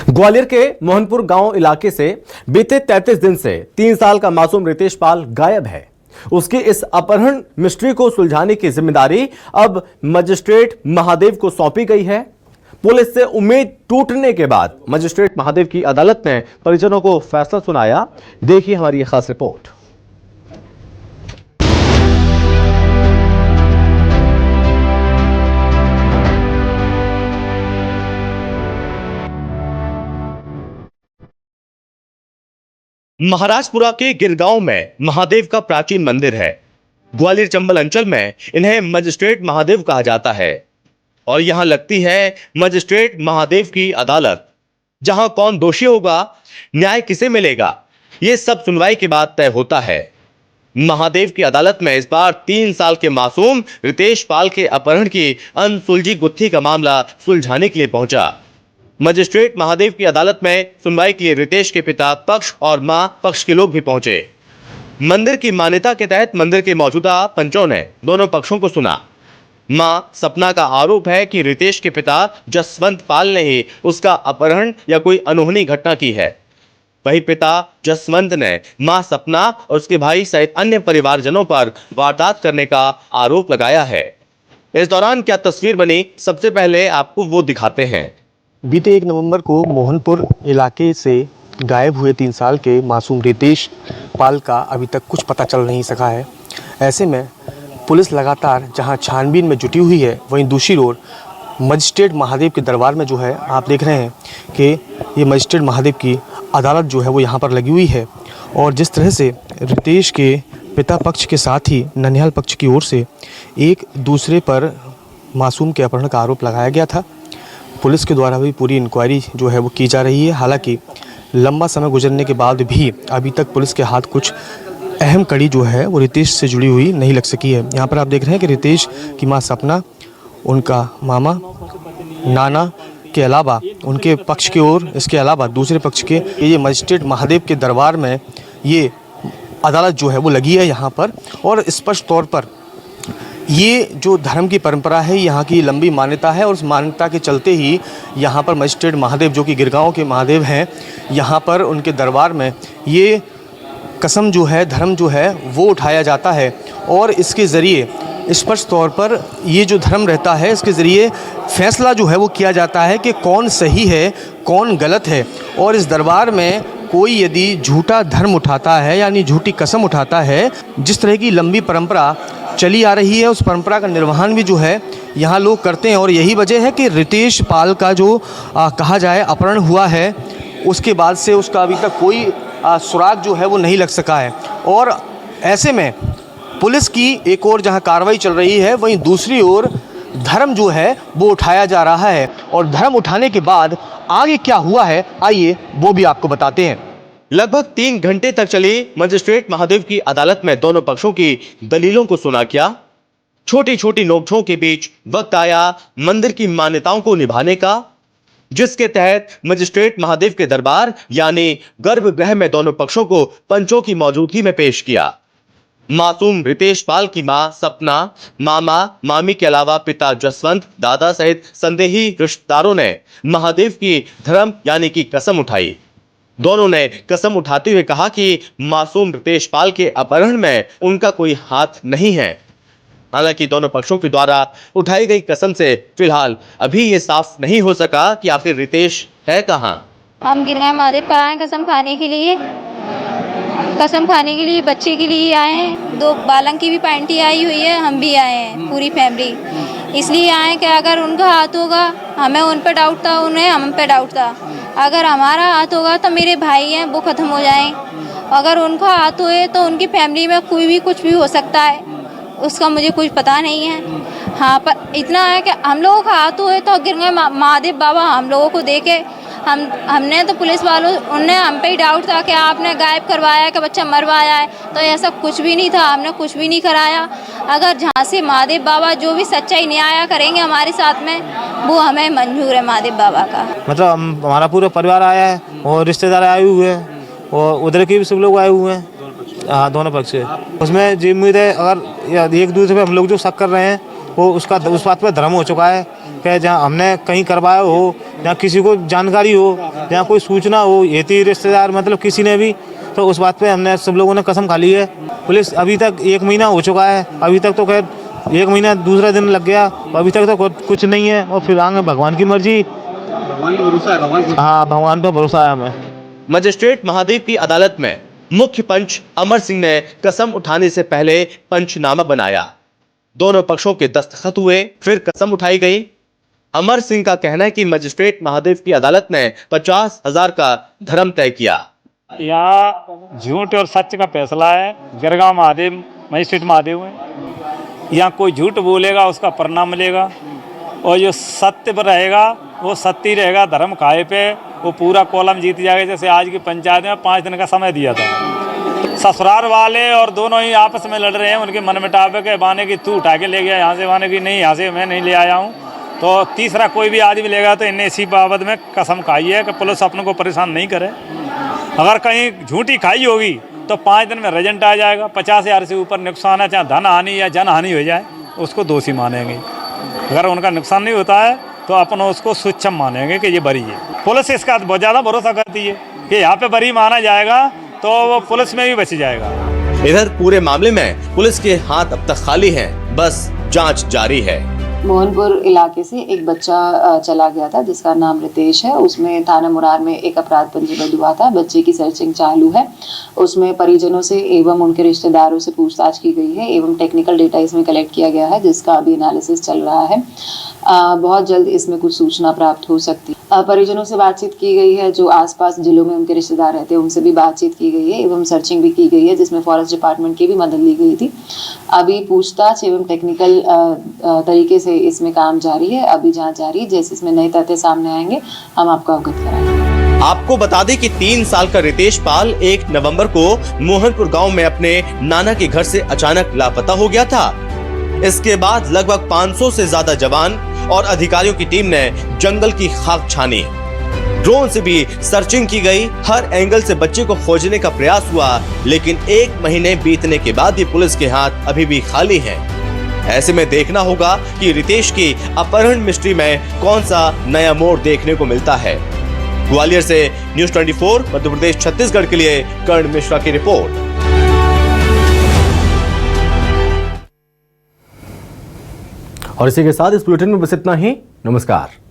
ग्वालियर के मोहनपुर गांव इलाके से बीते 33 दिन से 3 साल का मासूम रितेश पाल गायब है। उसकी इस अपहरण मिस्ट्री को सुलझाने की जिम्मेदारी अब मजिस्ट्रेट महादेव को सौंपी गई है। पुलिस से उम्मीद टूटने के बाद मजिस्ट्रेट महादेव की अदालत ने परिजनों को फैसला सुनाया। देखिए हमारी यह खास रिपोर्ट। महाराजपुरा के गिरगांव में महादेव का प्राचीन मंदिर है। ग्वालियर चंबल अंचल में इन्हें मजिस्ट्रेट महादेव कहा जाता है और यहां लगती है मजिस्ट्रेट महादेव की अदालत, जहां कौन दोषी होगा, न्याय किसे मिलेगा, ये सब सुनवाई के बाद तय होता है। महादेव की अदालत में इस बार 3 साल के मासूम रितेश पाल के अपहरण की अनसुलझी गुत्थी का मामला सुलझाने के लिए पहुंचा। मजिस्ट्रेट महादेव की अदालत में सुनवाई के लिए रितेश के पिता पक्ष और मां पक्ष के लोग भी पहुंचे। मंदिर की मान्यता के तहत मंदिर के मौजूदा पंचों ने दोनों पक्षों को सुना। मां सपना का आरोप है कि रितेश के पिता जसवंत पाल ने ही उसका अपहरण या कोई अनहोनी घटना की है। वही पिता जसवंत ने मां सपना और उसके भाई सहित अन्य परिवारजनों पर वारदात करने का आरोप लगाया है। इस दौरान क्या तस्वीर बनी, सबसे पहले आपको वो दिखाते हैं। बीते 1 नवंबर को मोहनपुर इलाके से गायब हुए 3 साल के मासूम रितेश पाल का अभी तक कुछ पता चल नहीं सका है। ऐसे में पुलिस लगातार जहां छानबीन में जुटी हुई है, वहीं दूसरी ओर मजिस्ट्रेट महादेव के दरबार में जो है आप देख रहे हैं कि ये मजिस्ट्रेट महादेव की अदालत जो है वो यहाँ पर लगी हुई है। और जिस तरह से रितेश के पिता पक्ष के साथ ही ननिहाल पक्ष की ओर से एक दूसरे पर मासूम के अपहरण का आरोप लगाया गया था, पुलिस के द्वारा भी पूरी इंक्वायरी जो है वो की जा रही है। हालांकि लंबा समय गुजरने के बाद भी अभी तक पुलिस के हाथ कुछ अहम कड़ी जो है वो रितेश से जुड़ी हुई नहीं लग सकी है। यहाँ पर आप देख रहे हैं कि रितेश की मां सपना, उनका मामा, नाना के अलावा उनके पक्ष की ओर, इसके अलावा दूसरे पक्ष के ये मजिस्ट्रेट महादेव के दरबार में ये अदालत जो है वो लगी है यहाँ पर। और स्पष्ट तौर पर ये जो धर्म की परंपरा है, यहाँ की लंबी मान्यता है और उस मान्यता के चलते ही यहाँ पर मजिस्ट्रेट महादेव जो कि गिरगांव के महादेव हैं, यहाँ पर उनके दरबार में ये कसम जो है, धर्म जो है वो उठाया जाता है। और इसके ज़रिए स्पष्ट तौर पर ये जो धर्म रहता है, इसके ज़रिए फैसला जो है वो किया जाता है कि कौन सही है, कौन गलत है। और इस दरबार में कोई यदि झूठा धर्म उठाता है, यानी झूठी कसम उठाता है, जिस तरह की लंबी परंपरा चली आ रही है, उस परंपरा का निर्वहन भी जो है यहाँ लोग करते हैं। और यही वजह है कि रितेश पाल का जो कहा जाए अपहरण हुआ है, उसके बाद से उसका अभी तक कोई सुराग जो है वो नहीं लग सका है। और ऐसे में पुलिस की एक ओर जहाँ कार्रवाई चल रही है, वहीं दूसरी ओर धर्म जो है वो उठाया जा रहा है। और धर्म उठाने के बाद आगे क्या हुआ है, आइए वो भी आपको बताते हैं। लगभग 3 घंटे तक चली मजिस्ट्रेट महादेव की अदालत में दोनों पक्षों की दलीलों को सुना गया। छोटी छोटी नोकझोंक के बीच वक्त आया मंदिर की मान्यताओं को निभाने का, जिसके तहत मजिस्ट्रेट महादेव के दरबार यानी गर्भगृह में दोनों पक्षों को पंचों की मौजूदगी में पेश किया। मासूम रितेश पाल की मां सपना, मामा मामी के अलावा पिता जसवंत, दादा सहित संदेही रिश्तेदारों ने महादेव की धर्म यानी कि कसम उठाई। दोनों ने कसम उठाते हुए कहा कि मासूम रितेश पाल के अपहरण में उनका कोई हाथ नहीं है। हालांकि दोनों पक्षों के द्वारा उठाई गई कसम से फिलहाल अभी ये साफ नहीं हो सका कि आखिर रितेश है कहां। हम गिरगांव महादेव पर आए कसम खाने के लिए, बच्चे के लिए आए हैं। 2 बालक की भी पार्टी आई हुई है, हम भी आए हैं, पूरी फैमिली इसलिए आए कि अगर उनका हाथ होगा, हमें उन पर डाउट था, उन्हें हम पे डाउट था, अगर हमारा हाथ होगा तो मेरे भाई हैं वो ख़त्म हो जाएं, अगर उनका हाथ होए तो उनकी फैमिली में कोई भी कुछ भी हो सकता है, उसका मुझे कुछ पता नहीं है। हाँ, पर इतना है कि हम लोगों का हाथ हुए तो गिरगांव महादेव बाबा हम लोगों को देखे, हमने तो पुलिस वालों, उनने हम पे ही डाउट था कि आपने गायब करवाया, कि बच्चा मरवाया है, तो ऐसा कुछ भी नहीं था, हमने कुछ भी नहीं कराया। अगर जहाँ से महादेव बाबा जो भी सच्चाई न्याय करेंगे हमारे साथ में, वो हमें मंजूर है महादेव बाबा का। मतलब हमारा पूरा परिवार आया है और रिश्तेदार आए हुए हैं और उधर के भी सब लोग आए हुए हैं। हाँ, दोनों पक्ष से उसमें जी उम्मीद है, अगर एक दूसरे पे हम लोग जो शक कर रहे हैं वो उसका उस बात पर धर्म हो चुका है कि जहाँ हमने कहीं करवाया हो, जहाँ किसी को जानकारी हो, जहाँ कोई सूचना हो, ये रिश्तेदार मतलब किसी ने भी, तो उस बात पे हमने सब लोगों ने कसम खा ली है। पुलिस अभी तक 1 महीना हो चुका है, अभी तक तो खैर 1 महीना दूसरा दिन लग गया, अभी तक तो कुछ नहीं है। और फिर आगे भगवान की मर्जी। हाँ, भगवान पर भरोसा है हमें। मजिस्ट्रेट महादेव की अदालत में मुख्य पंच अमर सिंह ने कसम उठाने से पहले पंचनामा बनाया। दोनों पक्षों के दस्तखत हुए, फिर कसम उठाई गई। अमर सिंह का कहना है कि मजिस्ट्रेट महादेव की अदालत ने 50,000 का धर्म तय किया। यहाँ झूठ और सच का फैसला है। गिरगांव महादेव मजिस्ट्रेट महादेव है, यहाँ कोई झूठ बोलेगा उसका परिणाम मिलेगा, और जो सत्य पर रहेगा वो सत्य ही रहेगा। धर्म खाए पे वो पूरा कॉलम जीत जाएगा। जैसे आज की पंचायत में 5 दिन का समय दिया था, ससुराल वाले और दोनों ही आपस में लड़ रहे हैं। उनके मन मुताबिक है, बाने की तू उठा के ले गया यहाँ से, बाने की नहीं यहाँ से मैं नहीं ले आया हूँ। तो तीसरा कोई भी आदमी लेगा तो इन्हें इसी बाबत में कसम खाई है कि पुलिस अपने को परेशान नहीं करे। अगर कहीं झूठी खाई होगी तो 5 दिन में रिजल्ट आ जाएगा। 50,000 से ऊपर नुकसान है, चाहे धन हानि या जन हानि हो जाए, उसको दोषी मानेंगे। अगर उनका नुकसान नहीं होता है तो अपन उसको सूक्ष्म मानेंगे कि ये बरी है। पुलिस इसका बहुत ज़्यादा भरोसा करती है कि यहाँ पे बरी माना जाएगा तो वो पुलिस में भी बच जाएगा। इधर पूरे मामले में पुलिस के हाथ अब तक खाली हैं, बस जांच जारी है। मोहनपुर इलाके से एक बच्चा चला गया था जिसका नाम रितेश है। उसमें थाना मुरार में एक अपराध पंजीबद्ध हुआ था। बच्चे की सर्चिंग चालू है। उसमें परिजनों से एवं उनके रिश्तेदारों से पूछताछ की गई है एवं टेक्निकल डेटा इसमें कलेक्ट किया गया है जिसका अभी एनालिसिस चल रहा है। बहुत जल्द इसमें कुछ सूचना प्राप्त हो सकती है। परिजनों से बातचीत की गई है, जो आसपास जिलों में उनके रिश्तेदार रहते हैं उनसे भी बातचीत की गई है एवं सर्चिंग भी की गई है जिसमें फॉरेस्ट डिपार्टमेंट की भी मदद ली गई थी। अभी पूछताछ एवं टेक्निकल तरीके से इसमें काम जारी है, अभी जांच जारी है। जैसे इसमें नए तथ्य सामने आएंगे हम आपको अवगत कराएंगे। आपको बता दें कि 3 साल का रितेश पाल 1 नवंबर को मोहनपुर गांव में अपने नाना के घर से अचानक लापता हो गया था। इसके बाद लगभग 500 से ज्यादा जवान और अधिकारियों की टीम ने जंगल की खाक छानी। ड्रोन से भी सर्चिंग की गई, हर एंगल से बच्चे को खोजने का प्रयास हुआ, लेकिन 1 महीने बीतने के बाद भी पुलिस के हाथ अभी भी खाली हैं। ऐसे में देखना होगा कि रितेश की अपहरण मिस्ट्री में कौन सा नया मोड़ देखने को मिलता है। ग्वालियर से न्यूज़ 24 मध्य प्रदेश छत्तीसगढ़ के लिए कर्ण मिश्रा की रिपोर्ट। और इसी के साथ इस बुलेटिन में बस इतना ही। नमस्कार।